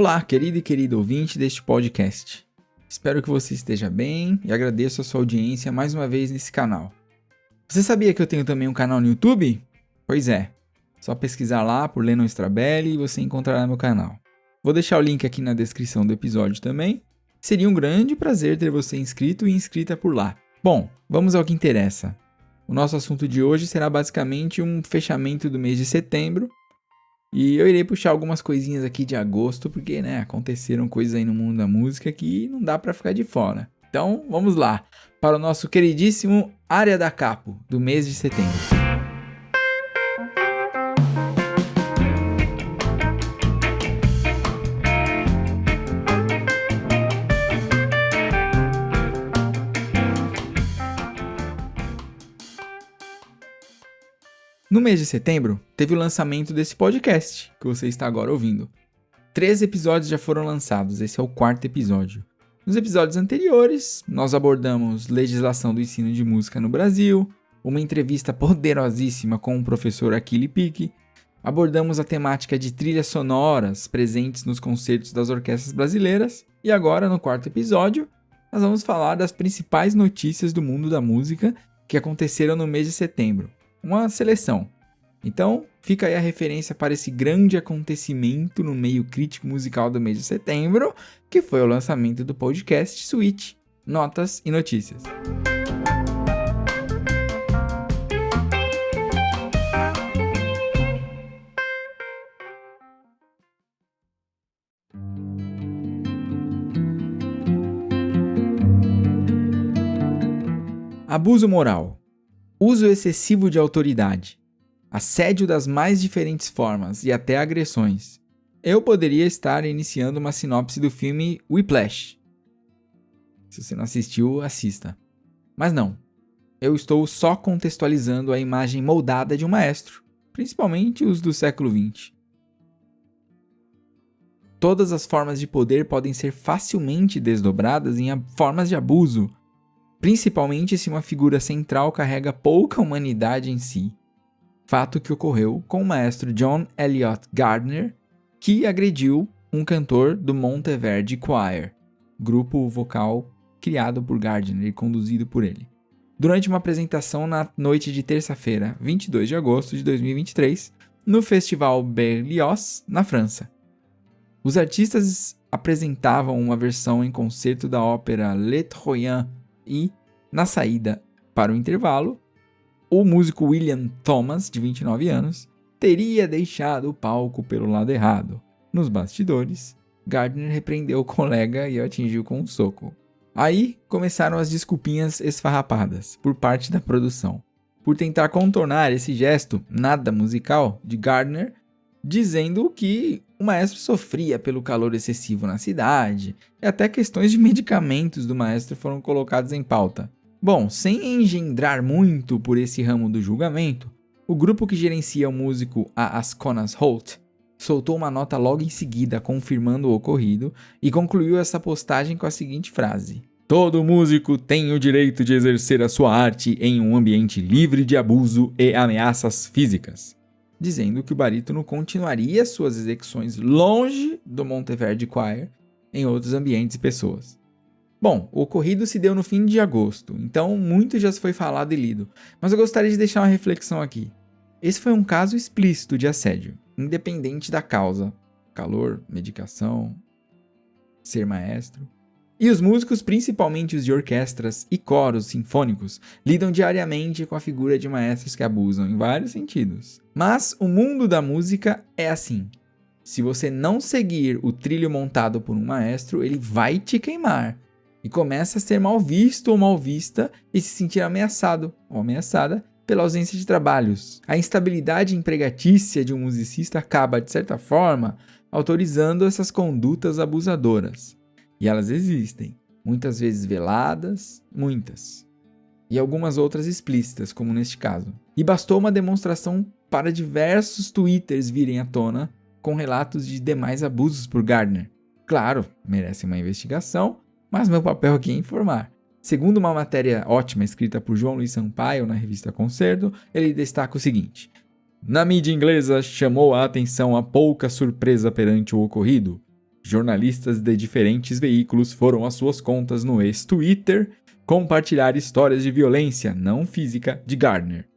Olá, querido e querido ouvinte deste podcast. Espero que você esteja bem e agradeço a sua audiência mais uma vez nesse canal. Você sabia que eu tenho também um canal no YouTube? Pois é, só pesquisar lá por Lennon Strabelli e você encontrará meu canal. Vou deixar o link aqui na descrição do episódio também. Seria um grande prazer ter você inscrito e inscrita por lá. Bom, vamos ao que interessa. O nosso assunto de hoje será basicamente um fechamento do mês de setembro. E eu irei puxar algumas coisinhas aqui de agosto, porque, aconteceram coisas aí no mundo da música que não dá pra ficar de fora. Então, vamos lá, para o nosso queridíssimo Área da Capo, do mês de setembro. No mês de setembro, teve o lançamento desse podcast, que você está agora ouvindo. 3 episódios já foram lançados, esse é o 4º episódio. Nos episódios anteriores, nós abordamos legislação do ensino de música no Brasil, uma entrevista poderosíssima com o professor Achille Pique, abordamos a temática de trilhas sonoras presentes nos concertos das orquestras brasileiras, e agora, no 4º episódio, nós vamos falar das principais notícias do mundo da música que aconteceram no mês de setembro. Uma seleção. Então, fica aí a referência para esse grande acontecimento no meio crítico musical do mês de setembro, que foi o lançamento do podcast Switch, Notas e Notícias. Abuso moral. Uso excessivo de autoridade, assédio das mais diferentes formas e até agressões. Eu poderia estar iniciando uma sinopse do filme Whiplash. Se você não assistiu, assista. Mas não, eu estou só contextualizando a imagem moldada de um maestro, principalmente os do século XX. Todas as formas de poder podem ser facilmente desdobradas em formas de abuso, principalmente se uma figura central carrega pouca humanidade em si. Fato que ocorreu com o maestro John Eliot Gardner, que agrediu um cantor do Monteverdi Choir, grupo vocal criado por Gardner e conduzido por ele, durante uma apresentação na noite de terça-feira, 22 de agosto de 2023, no Festival Berlioz, na França. Os artistas apresentavam uma versão em concerto da ópera Les Troyens e, na saída para o intervalo, o músico William Thomas, de 29 anos, teria deixado o palco pelo lado errado. Nos bastidores, Gardner repreendeu o colega e o atingiu com um soco. Aí começaram as desculpinhas esfarrapadas por parte da produção, por tentar contornar esse gesto nada musical de Gardner, dizendo que o maestro sofria pelo calor excessivo na cidade, e até questões de medicamentos do maestro foram colocadas em pauta. Bom, sem engendrar muito por esse ramo do julgamento, o grupo que gerencia o músico a Asconas Holt soltou uma nota logo em seguida confirmando o ocorrido e concluiu essa postagem com a seguinte frase: "Todo músico tem o direito de exercer a sua arte em um ambiente livre de abuso e ameaças físicas", dizendo que o barítono continuaria suas execuções longe do Monteverdi Choir em outros ambientes e pessoas. Bom, o ocorrido se deu no fim de agosto, então muito já foi falado e lido, mas eu gostaria de deixar uma reflexão aqui. Esse foi um caso explícito de assédio, independente da causa, calor, medicação, ser maestro. E os músicos, principalmente os de orquestras e coros sinfônicos, lidam diariamente com a figura de maestros que abusam em vários sentidos. Mas o mundo da música é assim. Se você não seguir o trilho montado por um maestro, ele vai te queimar. E começa a ser mal visto ou mal vista e se sentir ameaçado ou ameaçada pela ausência de trabalhos. A instabilidade empregatícia de um musicista acaba, de certa forma, autorizando essas condutas abusadoras. E elas existem, muitas vezes veladas, muitas. E algumas outras explícitas, como neste caso. E bastou uma demonstração para diversos twitters virem à tona com relatos de demais abusos por Gardner. Claro, merece uma investigação, mas meu papel aqui é informar. Segundo uma matéria ótima escrita por João Luiz Sampaio na revista Concerto, ele destaca o seguinte: na mídia inglesa chamou a atenção a pouca surpresa perante o ocorrido. Jornalistas de diferentes veículos foram às suas contas no ex-Twitter compartilhar histórias de violência não física de Gardner.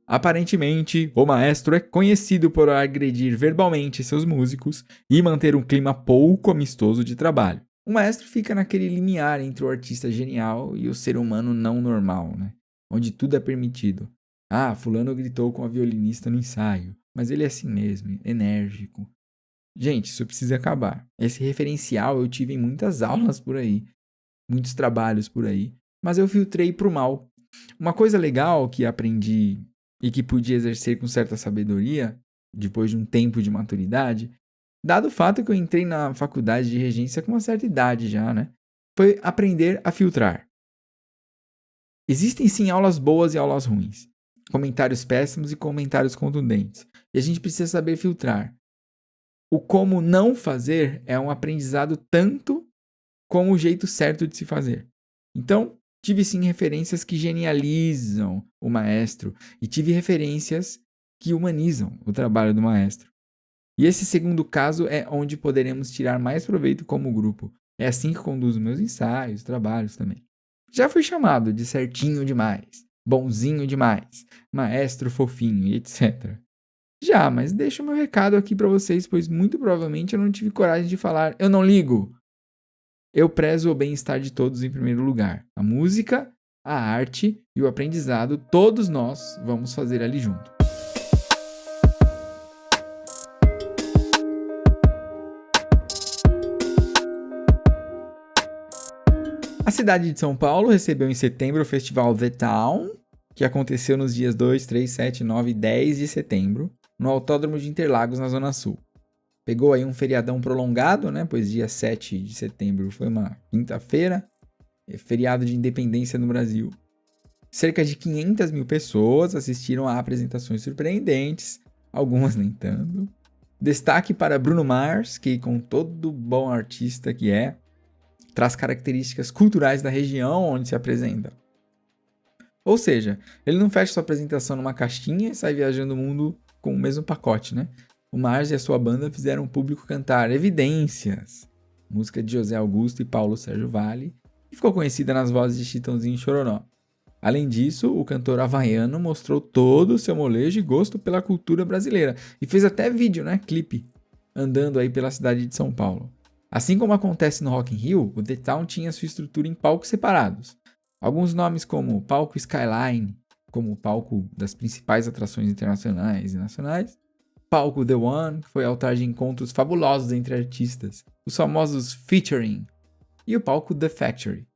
Aparentemente, o maestro é conhecido por agredir verbalmente seus músicos e manter um clima pouco amistoso de trabalho. O maestro fica naquele limiar entre o artista genial e o ser humano não normal, né? Onde tudo é permitido. Ah, fulano gritou com a violinista no ensaio, mas ele é assim mesmo, enérgico. Gente, isso precisa acabar. Esse referencial eu tive em muitas aulas por aí, muitos trabalhos por aí, mas eu filtrei pro mal. Uma coisa legal que aprendi e que pude exercer com certa sabedoria, depois de um tempo de maturidade, dado o fato que eu entrei na faculdade de regência com uma certa idade já, né? Foi aprender a filtrar. Existem sim aulas boas e aulas ruins, comentários péssimos e comentários contundentes, e a gente precisa saber filtrar. O como não fazer é um aprendizado tanto como o jeito certo de se fazer. Então, tive sim referências que genializam o maestro e tive referências que humanizam o trabalho do maestro. E esse segundo caso é onde poderemos tirar mais proveito como grupo. É assim que conduzo meus ensaios, trabalhos também. Já fui chamado de certinho demais, bonzinho demais, maestro fofinho e etc. Já, mas deixo meu recado aqui pra vocês, pois muito provavelmente eu não tive coragem de falar eu não ligo. Eu prezo o bem-estar de todos em primeiro lugar. A música, a arte e o aprendizado, todos nós vamos fazer ali junto. A cidade de São Paulo recebeu em setembro o festival The Town, que aconteceu nos dias 2, 3, 7, 9 e 10 de setembro, no Autódromo de Interlagos, na Zona Sul. Pegou aí um feriadão prolongado, né? Pois dia 7 de setembro foi uma quinta-feira, feriado de independência no Brasil. Cerca de 500 mil pessoas assistiram a apresentações surpreendentes, algumas nem tanto. Destaque para Bruno Mars, que com todo bom artista que é, traz características culturais da região onde se apresenta. Ou seja, ele não fecha sua apresentação numa caixinha e sai viajando o mundo com o mesmo pacote, né? O Mars e a sua banda fizeram o público cantar Evidências, música de José Augusto e Paulo Sérgio Vale, e ficou conhecida nas vozes de Chitãozinho e Chororó. Além disso, o cantor havaiano mostrou todo o seu molejo e gosto pela cultura brasileira, e fez até vídeo, né, clipe, andando aí pela cidade de São Paulo. Assim como acontece no Rock in Rio, o The Town tinha sua estrutura em palcos separados. Alguns nomes como Palco Skyline, como o palco das principais atrações internacionais e nacionais, Palco The One, que foi altar de encontros fabulosos entre artistas, os famosos featuring, e o palco The Factory.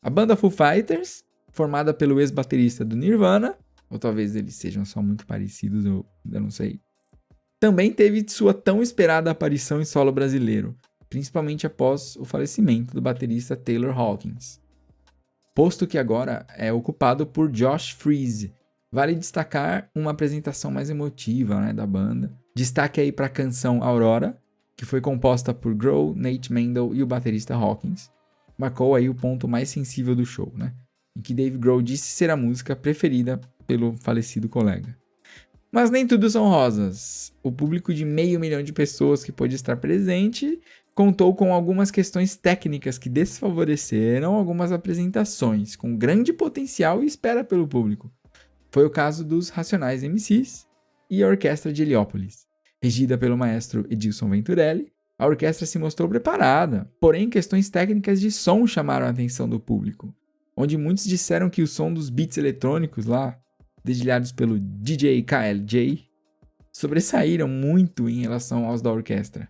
A banda Foo Fighters, formada pelo ex-baterista do Nirvana, ou talvez eles sejam só muito parecidos, eu não sei, também teve sua tão esperada aparição em solo brasileiro, principalmente após o falecimento do baterista Taylor Hawkins, posto que agora é ocupado por Josh Freese. Vale destacar uma apresentação mais emotiva, né, da banda. Destaque aí para a canção Aurora, que foi composta por Grohl, Nate Mendel e o baterista Hawkins. Marcou aí o ponto mais sensível do show, né, em que Dave Grohl disse ser a música preferida pelo falecido colega. Mas nem tudo são rosas. O público de 500 mil de pessoas que pôde estar presente contou com algumas questões técnicas que desfavoreceram algumas apresentações com grande potencial e espera pelo público. Foi o caso dos Racionais MCs e a Orquestra de Heliópolis. Regida pelo maestro Edilson Venturelli, a orquestra se mostrou preparada, porém questões técnicas de som chamaram a atenção do público, onde muitos disseram que o som dos beats eletrônicos lá, dedilhados pelo DJ KLJ, sobressaíram muito em relação aos da orquestra.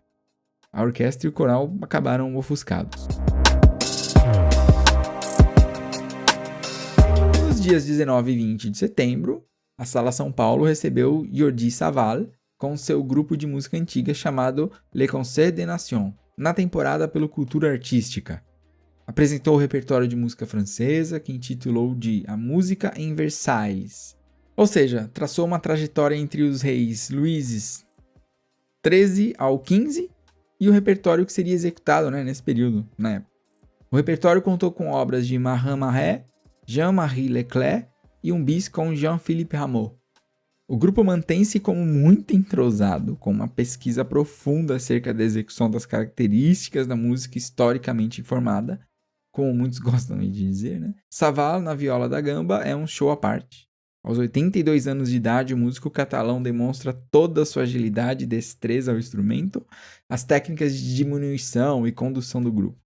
A orquestra e o coral acabaram ofuscados. Nos dias 19 e 20 de setembro, a Sala São Paulo recebeu Jordi Savall com seu grupo de música antiga chamado Le Concert des Nations, na temporada pelo Cultura Artística. Apresentou o repertório de música francesa, que intitulou de A Música em Versailles. Ou seja, traçou uma trajetória entre os reis Luíses XIII ao XV e o repertório que seria executado, né, nesse período, na época. O repertório contou com obras de Marin Marais, Jean-Marie Leclerc e um bis com Jean-Philippe Rameau. O grupo mantém-se como muito entrosado, com uma pesquisa profunda acerca da execução das características da música historicamente informada, como muitos gostam de dizer, né? Savall, na viola da gamba, é um show à parte. Aos 82 anos de idade, o músico catalão demonstra toda a sua agilidade e destreza ao instrumento, as técnicas de diminuição e condução do grupo.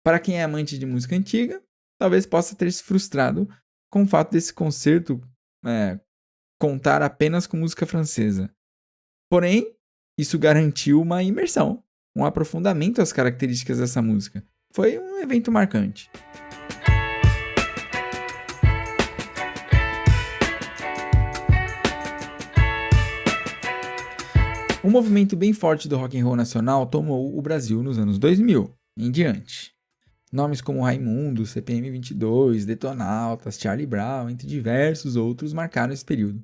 Para quem é amante de música antiga, talvez possa ter se frustrado com o fato desse concerto contar apenas com música francesa. Porém, isso garantiu uma imersão, um aprofundamento às características dessa música. Foi um evento marcante. Um movimento bem forte do rock and roll nacional tomou o Brasil nos anos 2000 em diante. Nomes como Raimundo, CPM 22, Detonautas, Charlie Brown, entre diversos outros, marcaram esse período.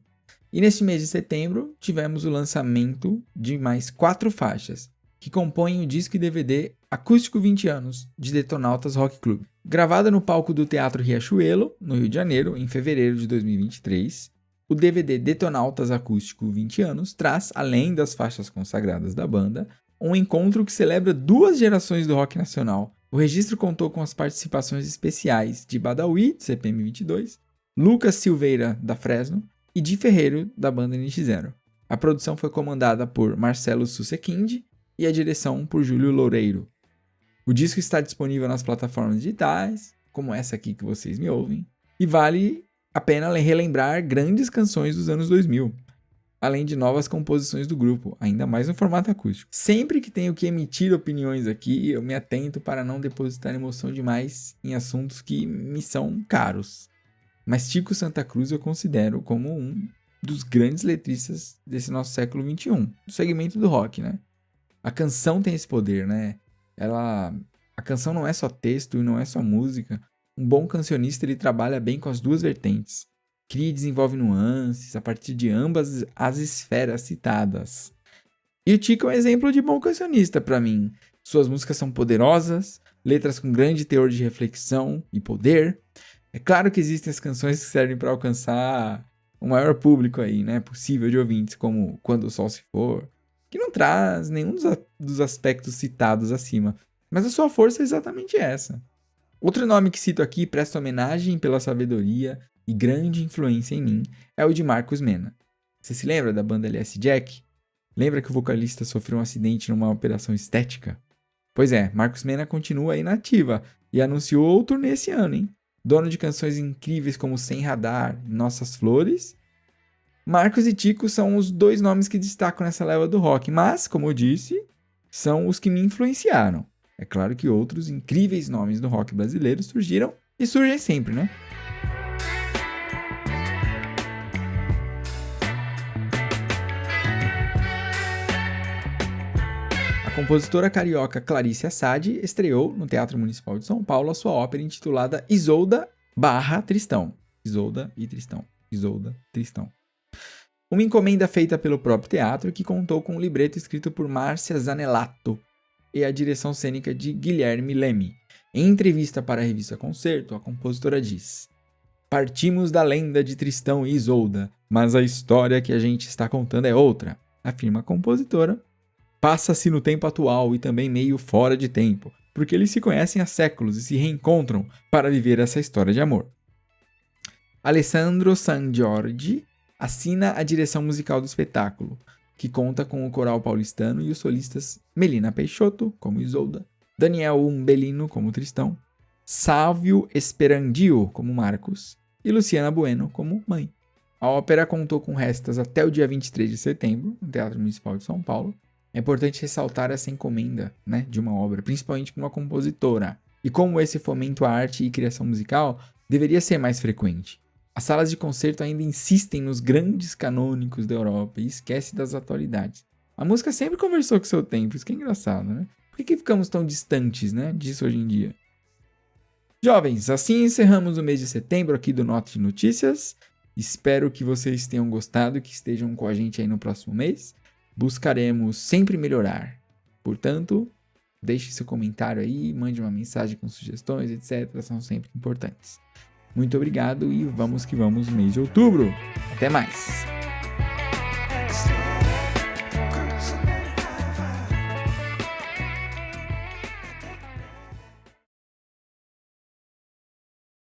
E neste mês de setembro, tivemos o lançamento de mais 4 faixas, que compõem o disco e DVD Acústico 20 anos, de Detonautas Rock Club. Gravada no palco do Teatro Riachuelo, no Rio de Janeiro, em fevereiro de 2023, o DVD Detonautas Acústico 20 anos traz, além das faixas consagradas da banda, um encontro que celebra 2 gerações do rock nacional. O registro contou com as participações especiais de Badawi, do CPM 22, Lucas Silveira, da Fresno, e Di Ferreiro, da banda NX0. A produção foi comandada por Marcelo Susequinde e a direção por Júlio Loureiro. O disco está disponível nas plataformas digitais, como essa aqui que vocês me ouvem, e vale a pena relembrar grandes canções dos anos 2000, além de novas composições do grupo, ainda mais no formato acústico. Sempre que tenho que emitir opiniões aqui, eu me atento para não depositar emoção demais em assuntos que me são caros. Mas Tico Santa Cruz eu considero como um dos grandes letristas desse nosso século XXI, do segmento do rock, né? A canção tem esse poder, né? A canção não é só texto e não é só música. Um bom cancionista, ele trabalha bem com as 2 vertentes. Cria e desenvolve nuances a partir de ambas as esferas citadas. E o Tico é um exemplo de bom cancionista para mim. Suas músicas são poderosas, letras com grande teor de reflexão e poder. É claro que existem as canções que servem para alcançar o maior público aí, né, possível de ouvintes, como Quando o Sol Se For, que não traz nenhum dos aspectos citados acima, mas a sua força é exatamente essa. Outro nome que cito aqui, presta homenagem pela sabedoria e grande influência em mim, é o de Marcos Mena. Você se lembra da banda LS Jack? Lembra que o vocalista sofreu um acidente numa operação estética? Pois é, Marcos Mena continua aí na ativa e anunciou outro nesse ano, hein? Dono de canções incríveis como Sem Radar e Nossas Flores, Marcos e Tico são os 2 nomes que destacam nessa leva do rock, mas, como eu disse, são os que me influenciaram. É claro que outros incríveis nomes do rock brasileiro surgiram e surgem sempre, né? A compositora carioca Clarice Assad estreou no Teatro Municipal de São Paulo a sua ópera intitulada Isolda / Tristão. Isolda e Tristão. Isolda, Tristão. Uma encomenda feita pelo próprio teatro que contou com um libreto escrito por Márcia Zanellato e a direção cênica de Guilherme Leme. Em entrevista para a revista Concerto, a compositora diz: "Partimos da lenda de Tristão e Isolda, mas a história que a gente está contando é outra", afirma a compositora. "Passa-se no tempo atual e também meio fora de tempo, porque eles se conhecem há séculos e se reencontram para viver essa história de amor." Alessandro Sangiorgi assina a direção musical do espetáculo, que conta com o coral paulistano e os solistas Melina Peixoto, como Isolda, Daniel Umbelino, como Tristão, Sávio Esperandio, como Marcos, e Luciana Bueno, como Mãe. A ópera contou com restas até o dia 23 de setembro, no Teatro Municipal de São Paulo. É importante ressaltar essa encomenda, né, de uma obra, principalmente para uma compositora. E como esse fomento à arte e criação musical deveria ser mais frequente. As salas de concerto ainda insistem nos grandes canônicos da Europa e esquecem das atualidades. A música sempre conversou com seu tempo, isso que é engraçado, né? Por que ficamos tão distantes, né, disso hoje em dia? Jovens, assim encerramos o mês de setembro aqui do Nota de Notícias. Espero que vocês tenham gostado e que estejam com a gente aí no próximo mês. Buscaremos sempre melhorar. Portanto, deixe seu comentário aí, mande uma mensagem com sugestões, etc. São sempre importantes. Muito obrigado e vamos que vamos no mês de outubro. Até mais!